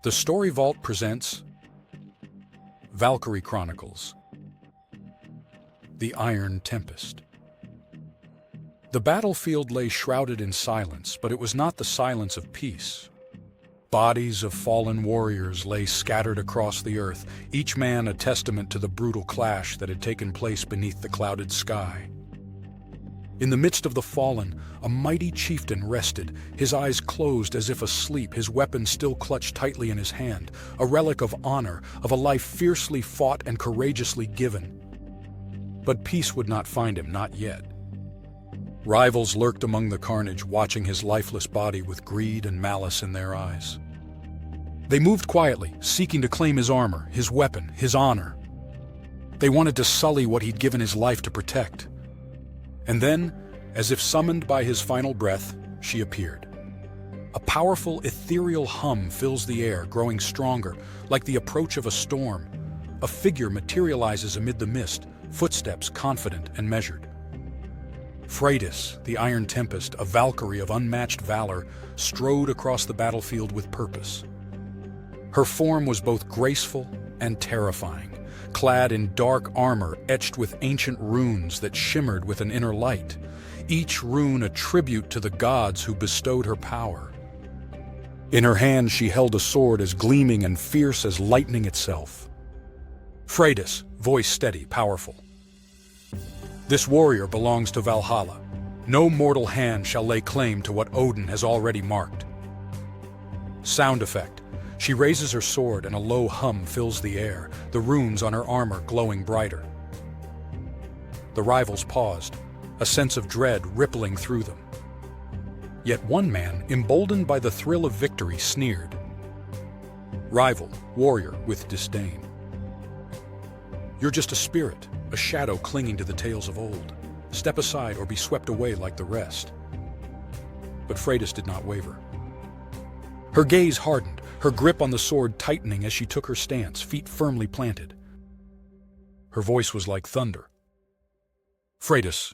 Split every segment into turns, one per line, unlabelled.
The Story Vault presents Valkyrie Chronicles, the Iron Tempest. The battlefield lay shrouded in silence, but it was not the silence of peace. Bodies of fallen warriors lay scattered across the earth, each man a testament to the brutal clash that had taken place beneath the clouded sky. In the midst of the fallen, a mighty chieftain rested, his eyes closed as if asleep, his weapon still clutched tightly in his hand, a relic of honor, of a life fiercely fought and courageously given. But peace would not find him, not yet. Rivals lurked among the carnage, watching his lifeless body with greed and malice in their eyes. They moved quietly, seeking to claim his armor, his weapon, his honor. They wanted to sully what he'd given his life to protect. And then, as if summoned by his final breath, she appeared. A powerful, ethereal hum fills the air, growing stronger, like the approach of a storm. A figure materializes amid the mist, footsteps confident and measured. Freydis, the Iron Tempest, a Valkyrie of unmatched valor, strode across the battlefield with purpose. Her form was both graceful and terrifying, clad in dark armor etched with ancient runes that shimmered with an inner light, each rune a tribute to the gods who bestowed her power. In her hand she held a sword as gleaming and fierce as lightning itself. Freydis, voice steady, powerful. This warrior belongs to Valhalla. No mortal hand shall lay claim to what Odin has already marked. Sound effect. She raises her sword and a low hum fills the air, the runes on her armor glowing brighter. The rivals paused, a sense of dread rippling through them. Yet one man, emboldened by the thrill of victory, sneered. Rival, warrior with disdain. You're just a spirit, a shadow clinging to the tales of old. Step aside or be swept away like the rest. But Freydis did not waver. Her gaze hardened, her grip on the sword tightening as she took her stance, feet firmly planted. Her voice was like thunder. Freydis,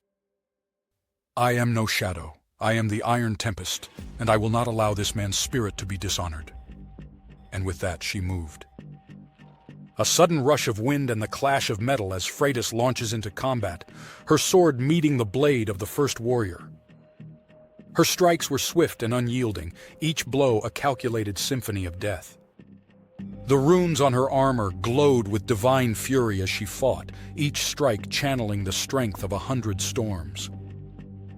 I am no shadow. I am the Iron Tempest, and I will not allow this man's spirit to be dishonored. And with that, she moved. A sudden rush of wind and the clash of metal as Freydis launches into combat, her sword meeting the blade of the first warrior. Her strikes were swift and unyielding, each blow a calculated symphony of death. The runes on her armor glowed with divine fury as she fought, each strike channeling the strength of 100 storms.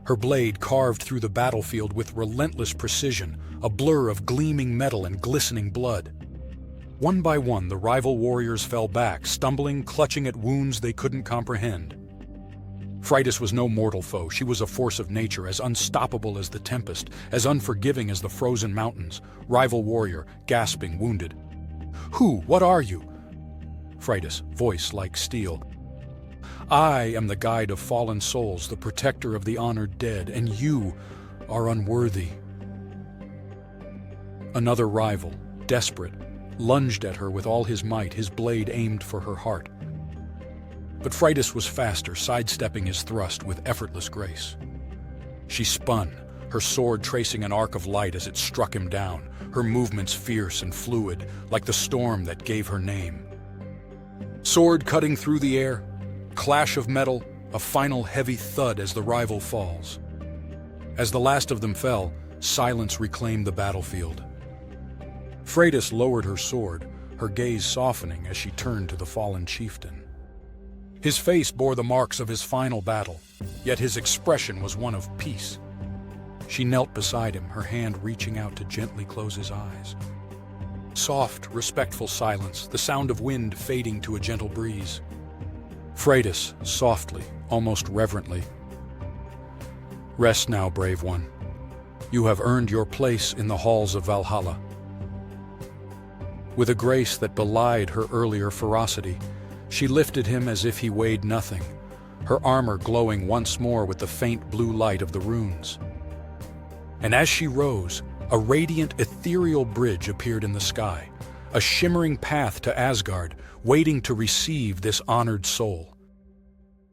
Her blade carved through the battlefield with relentless precision, a blur of gleaming metal and glistening blood. One by one, the rival warriors fell back, stumbling, clutching at wounds they couldn't comprehend. Freydis was no mortal foe. She was a force of nature, as unstoppable as the tempest, as unforgiving as the frozen mountains. Rival warrior, gasping, wounded. Who? What are you? Freydis, voice like steel. I am the guide of fallen souls, the protector of the honored dead, and you are unworthy. Another rival, desperate, lunged at her with all his might, his blade aimed for her heart. But Freydis was faster, sidestepping his thrust with effortless grace. She spun, her sword tracing an arc of light as it struck him down, her movements fierce and fluid, like the storm that gave her name. Sword cutting through the air, clash of metal, a final heavy thud as the rival falls. As the last of them fell, silence reclaimed the battlefield. Freydis lowered her sword, her gaze softening as she turned to the fallen chieftain. His face bore the marks of his final battle, yet his expression was one of peace. She knelt beside him, her hand reaching out to gently close his eyes. Soft, respectful silence, the sound of wind fading to a gentle breeze. Freydis, softly, almost reverently. Rest now, brave one. You have earned your place in the halls of Valhalla. With a grace that belied her earlier ferocity, she lifted him as if he weighed nothing, her armor glowing once more with the faint blue light of the runes. And as she rose, a radiant, ethereal bridge appeared in the sky, a shimmering path to Asgard, waiting to receive this honored soul.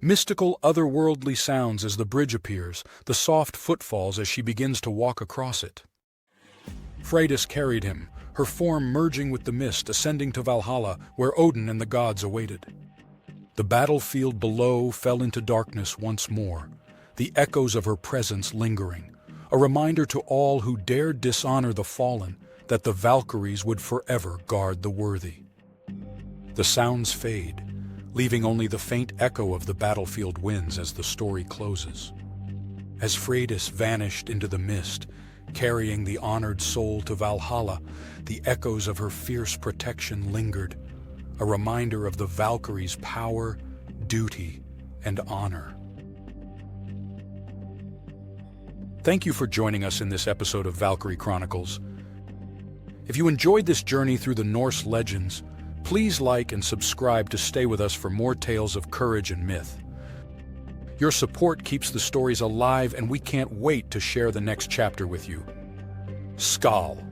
Mystical, otherworldly sounds as the bridge appears, the soft footfalls as she begins to walk across it. Freydis carried him, her form merging with the mist, ascending to Valhalla, where Odin and the gods awaited. The battlefield below fell into darkness once more, the echoes of her presence lingering, a reminder to all who dared dishonor the fallen that the Valkyries would forever guard the worthy. The sounds fade, leaving only the faint echo of the battlefield winds as the story closes. As Freydis vanished into the mist, carrying the honored soul to Valhalla, the echoes of her fierce protection lingered, a reminder of the Valkyries' power, duty, and honor. Thank you for joining us in this episode of Valkyrie Chronicles. If you enjoyed this journey through the Norse legends, please like and subscribe to stay with us for more tales of courage and myth. Your support keeps the stories alive, and we can't wait to share the next chapter with you. Skål!